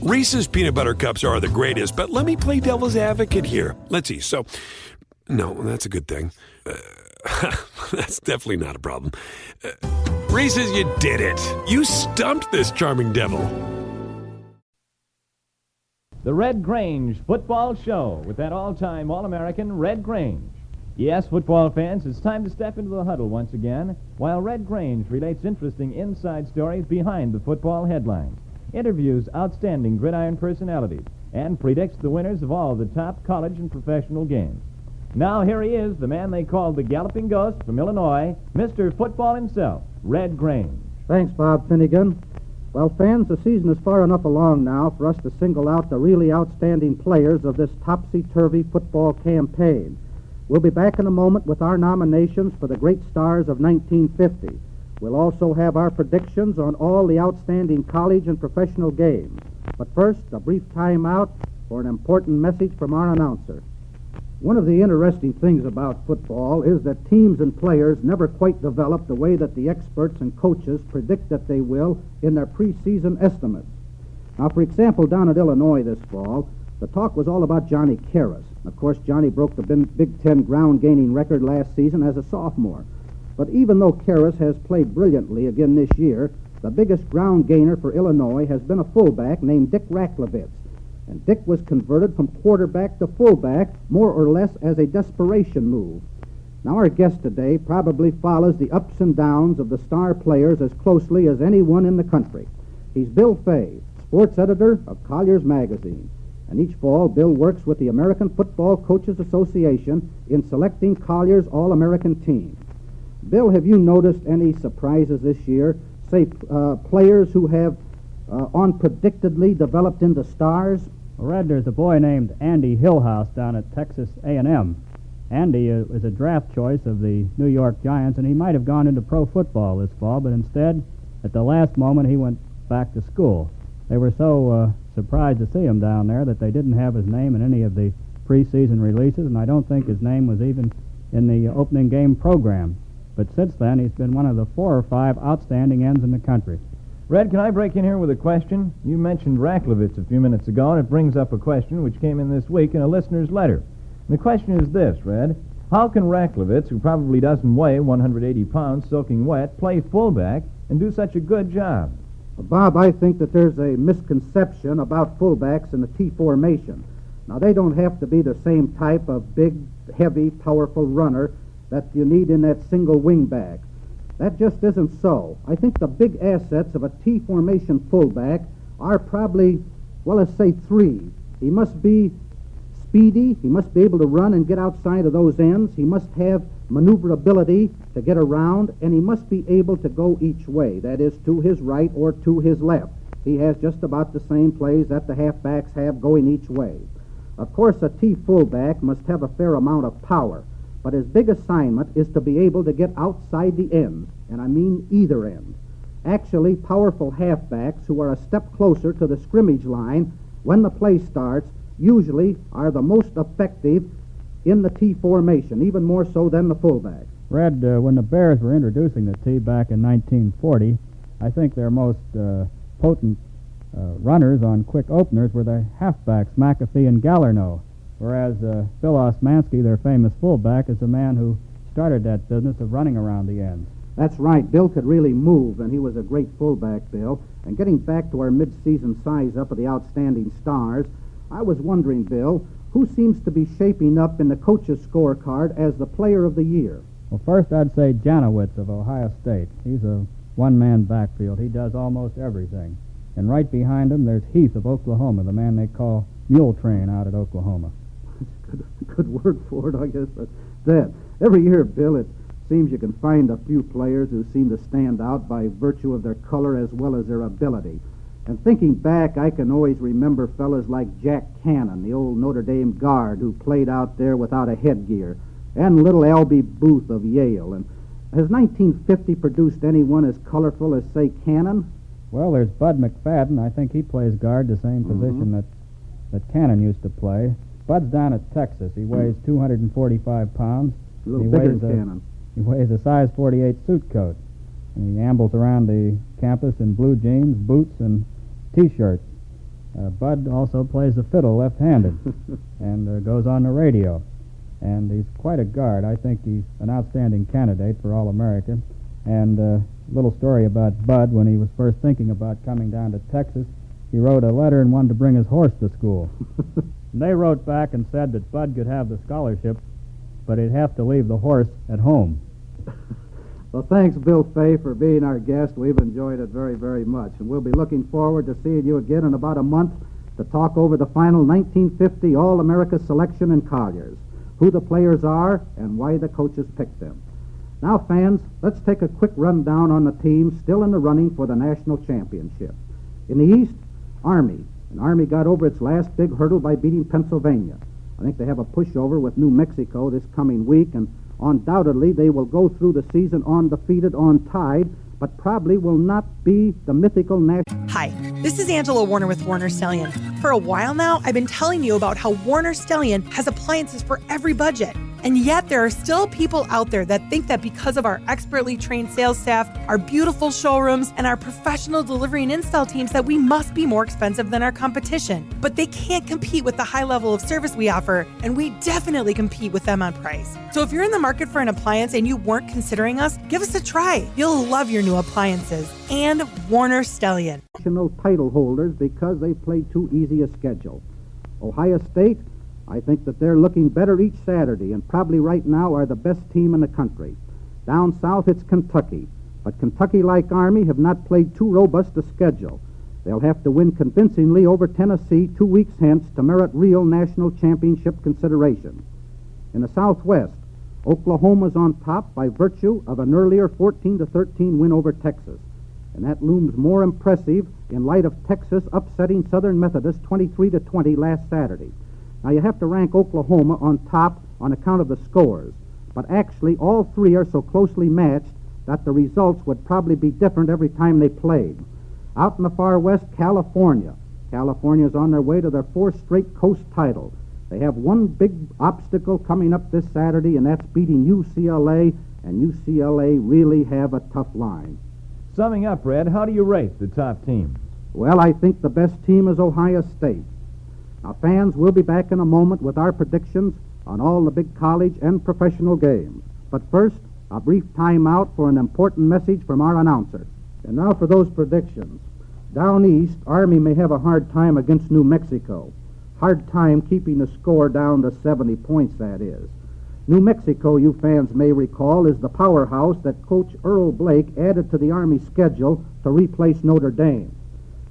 Reese's Peanut Butter Cups are the greatest, but let me play devil's advocate here. Let's see. So, no, that's a good thing. That's definitely not a problem. Reese's, you did it. You stumped this charming devil. The Red Grange Football Show with that all-time All-American Red Grange. Yes, football fans, it's time to step into the huddle once again while Red Grange relates interesting inside stories behind the football headlines, interviews outstanding gridiron personalities, and predicts the winners of all the top college and professional games. Now here he is, the man they call the Galloping Ghost from Illinois, Mr. Football himself, Red Grange. Thanks, Bob Finnegan. Well, fans, the season is far enough along now for us to single out the really outstanding players of this topsy-turvy football campaign. We'll be back in a moment with our nominations for the great stars of 1950. We'll also have our predictions on all the outstanding college and professional games. But first, a brief time out for an important message from our announcer. One of the interesting things about football is that teams and players never quite develop the way that the experts and coaches predict that they will in their preseason estimates. Now, for example, down at Illinois this fall, the talk was all about Johnny Karras. Of course, Johnny broke the Big Ten ground-gaining record last season as a sophomore. But even though Karras has played brilliantly again this year, the biggest ground gainer for Illinois has been a fullback named Dick Raklovitz. And Dick was converted from quarterback to fullback more or less as a desperation move. Now, our guest today probably follows the ups and downs of the star players as closely as anyone in the country. He's Bill Fay, sports editor of Collier's Magazine. And each fall, Bill works with the American Football Coaches Association in selecting Collier's All-American team. Bill, have you noticed any surprises this year? Say, players who have unpredictably developed into stars? Red, there's a boy named Andy Hillhouse down at Texas A&M. Andy is a draft choice of the New York Giants, and he might have gone into pro football this fall, but instead, at the last moment, he went back to school. They were so surprised to see him down there that they didn't have his name in any of the preseason releases, and I don't think his name was even in the opening game program. But since then, he's been one of the 4 or 5 outstanding ends in the country. Red, can I break in here with a question? You mentioned Raklovitz a few minutes ago, and it brings up a question which came in this week in a listener's letter. And the question is this, Red. How can Raklovitz, who probably doesn't weigh 180 pounds soaking wet, play fullback and do such a good job? Well, Bob, I think that there's a misconception about fullbacks in the T formation. Now, they don't have to be the same type of big, heavy, powerful runner that you need in that single wingback. That just isn't so. I think the big assets of a T formation fullback are probably, well, let's say 3. He must be speedy. He must be able to run and get outside of those ends. He must have maneuverability to get around, and he must be able to go each way, that is, to his right or to his left. He has just about the same plays that the halfbacks have going each way. Of course, a T fullback must have a fair amount of power. But his big assignment is to be able to get outside the ends, and I mean either end. Actually, powerful halfbacks who are a step closer to the scrimmage line when the play starts usually are the most effective in the T formation, even more so than the fullback. Red, when the Bears were introducing the T back in 1940, I think their most potent runners on quick openers were the halfbacks, McAfee and Gallarno. Whereas Phil Osmanski, their famous fullback, is the man who started that business of running around the ends. That's right. Bill could really move, and he was a great fullback, Bill. And getting back to our mid-season size-up of the outstanding stars, I was wondering, Bill, who seems to be shaping up in the coach's scorecard as the player of the year? Well, first I'd say Janowitz of Ohio State. He's a one-man backfield. He does almost everything. And right behind him, there's Heath of Oklahoma, the man they call Mule Train out at Oklahoma. Good word for it, I guess. That every year, Bill, it seems you can find a few players who seem to stand out by virtue of their color as well as their ability. And thinking back, I can always remember fellas like Jack Cannon, the old Notre Dame guard who played out there without a headgear, and little Albie Booth of Yale. And has 1950 produced anyone as colorful as, say, Cannon? Well, there's Bud McFadden. I think he plays guard, the same position that Cannon used to play. Bud's down at Texas. He weighs 245 pounds. A little bigger than Cannon. He wears a size 48 suit coat. And he ambles around the campus in blue jeans, boots, and T-shirts. Bud also plays the fiddle left-handed and goes on the radio. And he's quite a guard. I think he's an outstanding candidate for All-American. And a little story about Bud. When he was first thinking about coming down to Texas, he wrote a letter and wanted to bring his horse to school. And they wrote back and said that Bud could have the scholarship, but he'd have to leave the horse at home. Well, thanks, Bill Fay, for being our guest. We've enjoyed it very, very much. And we'll be looking forward to seeing you again in about a month to talk over the final 1950 All-America selection in Colliers, who the players are and why the coaches picked them. Now, fans, let's take a quick rundown on the teams still in the running for the national championship. In the East, Army. And Army got over its last big hurdle by beating Pennsylvania. I think they have a pushover with New Mexico this coming week, and undoubtedly they will go through the season undefeated, untied, but probably will not be the mythical national... Hi, this is Angela Warner with Warner Stellian. For a while now, I've been telling you about how Warner Stellian has appliances for every budget. And yet there are still people out there that think that because of our expertly trained sales staff, our beautiful showrooms, and our professional delivery and install teams that we must be more expensive than our competition. But they can't compete with the high level of service we offer, and we definitely compete with them on price. So if you're in the market for an appliance and you weren't considering us, give us a try. You'll love your new appliances. And Warner Stellian. National title holders because they played too easy a schedule. Ohio State, I think that they're looking better each Saturday and probably right now are the best team in the country. Down south, it's Kentucky. But Kentucky, like Army, have not played too robust a schedule. They'll have to win convincingly over Tennessee 2 weeks hence to merit real national championship consideration. In the Southwest, Oklahoma's on top by virtue of an earlier 14-13 win over Texas. And that looms more impressive in light of Texas upsetting Southern Methodist 23-20 last Saturday. Now, you have to rank Oklahoma on top on account of the scores, but actually all three are so closely matched that the results would probably be different every time they played. Out in the far west, California. California's on their way to their fourth straight coast title. They have one big obstacle coming up this Saturday, and that's beating UCLA, and UCLA really have a tough line. Summing up, Red, how do you rate the top teams? Well, I think the best team is Ohio State. Now, fans, we'll be back in a moment with our predictions on all the big college and professional games. But first, a brief time out for an important message from our announcer. And now for those predictions. Down east, Army may have a hard time against New Mexico. Hard time keeping the score down to 70 points, that is. New Mexico, you fans may recall, is the powerhouse that Coach Earl Blake added to the Army schedule to replace Notre Dame.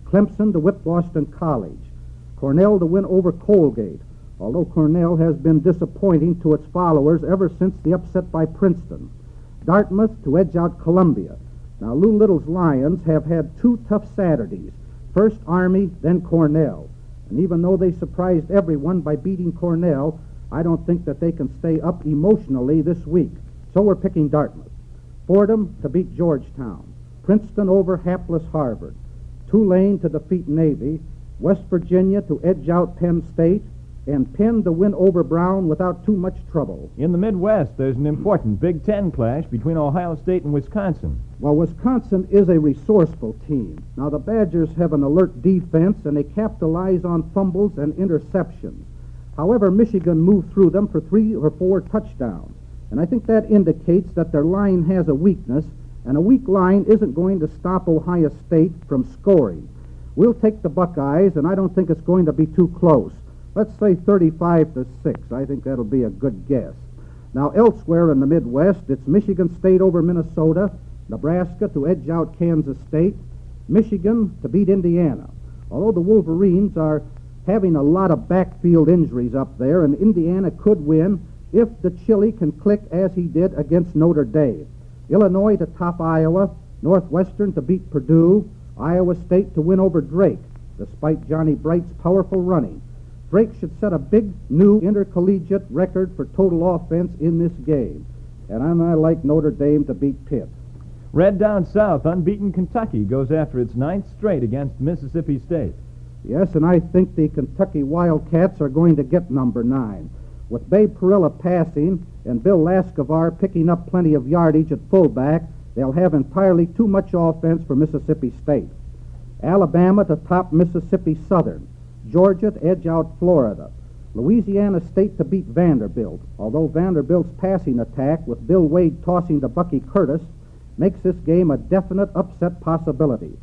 Clemson to whip Boston College. Cornell to win over Colgate, although Cornell has been disappointing to its followers ever since the upset by Princeton. Dartmouth to edge out Columbia. Now, Lou Little's Lions have had 2 tough Saturdays, first Army, then Cornell. And even though they surprised everyone by beating Cornell, I don't think that they can stay up emotionally this week. So we're picking Dartmouth. Fordham to beat Georgetown. Princeton over hapless Harvard. Tulane to defeat Navy. West Virginia to edge out Penn State, and Penn to win over Brown without too much trouble. In the Midwest, there's an important Big Ten clash between Ohio State and Wisconsin. Well, Wisconsin is a resourceful team. Now, the Badgers have an alert defense, and they capitalize on fumbles and interceptions. However, Michigan moved through them for 3 or 4 touchdowns, and I think that indicates that their line has a weakness, and a weak line isn't going to stop Ohio State from scoring. We'll take the Buckeyes, and I don't think it's going to be too close. Let's say 35-6. I think that'll be a good guess. Now, elsewhere in the Midwest, it's Michigan State over Minnesota, Nebraska to edge out Kansas State, Michigan to beat Indiana. Although the Wolverines are having a lot of backfield injuries up there, and Indiana could win if the Chili can click as he did against Notre Dame. Illinois to top Iowa, Northwestern to beat Purdue, Iowa State to win over Drake, despite Johnny Bright's powerful running. Drake should set a big new intercollegiate record for total offense in this game. And I like Notre Dame to beat Pitt. Red down south, unbeaten Kentucky goes after its 9th straight against Mississippi State. Yes, and I think the Kentucky Wildcats are going to get number 9. With Babe Perilla passing and Bill Lascavar picking up plenty of yardage at fullback, they'll have entirely too much offense for Mississippi State. Alabama to top Mississippi Southern. Georgia to edge out Florida. Louisiana State to beat Vanderbilt, although Vanderbilt's passing attack, with Bill Wade tossing to Bucky Curtis, makes this game a definite upset possibility.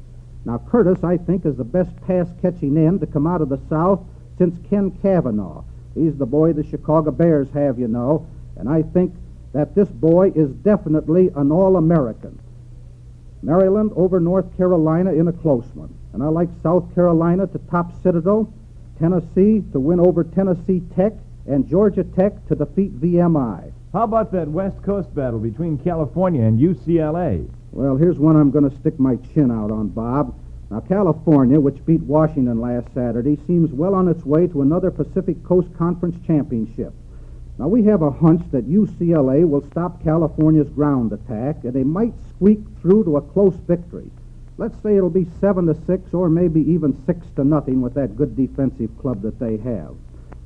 Now, Curtis, I think, is the best pass-catching end to come out of the South since Ken Cavanaugh. He's the boy the Chicago Bears have, you know, and I think that this boy is definitely an All-American. Maryland over North Carolina in a close one. And I like South Carolina to top Citadel, Tennessee to win over Tennessee Tech, and Georgia Tech to defeat VMI. How about that West Coast battle between California and UCLA? Well, here's one I'm going to stick my chin out on, Bob. Now, California, which beat Washington last Saturday, seems well on its way to another Pacific Coast Conference championship. Now, we have a hunch that UCLA will stop California's ground attack, and they might squeak through to a close victory. Let's say it'll be 7-6 or maybe even 6-0 with that good defensive club that they have.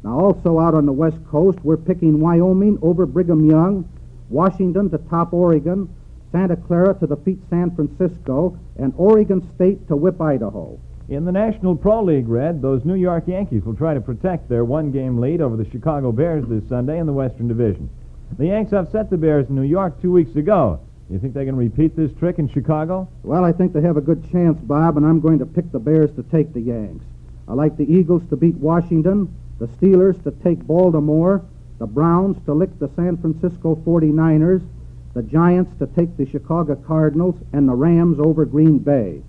Now, also out on the West Coast, we're picking Wyoming over Brigham Young, Washington to top Oregon, Santa Clara to defeat San Francisco, and Oregon State to whip Idaho. In the National Pro League, Red, those New York Yankees will try to protect their one-game lead over the Chicago Bears this Sunday in the Western Division. The Yanks upset the Bears in New York 2 weeks ago. You think they can repeat this trick in Chicago? Well, I think they have a good chance, Bob, and I'm going to pick the Bears to take the Yanks. I like the Eagles to beat Washington, the Steelers to take Baltimore, the Browns to lick the San Francisco 49ers, the Giants to take the Chicago Cardinals, and the Rams over Green Bay.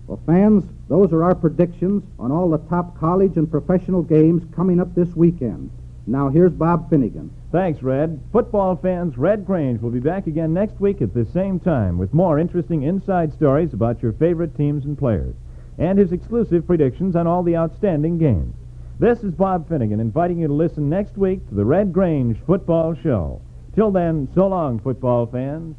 Well, fans, those are our predictions on all the top college and professional games coming up this weekend. Now, here's Bob Finnegan. Thanks, Red. Football fans, Red Grange will be back again next week at this same time with more interesting inside stories about your favorite teams and players, and his exclusive predictions on all the outstanding games. This is Bob Finnegan inviting you to listen next week to the Red Grange Football Show. Till then, so long, football fans.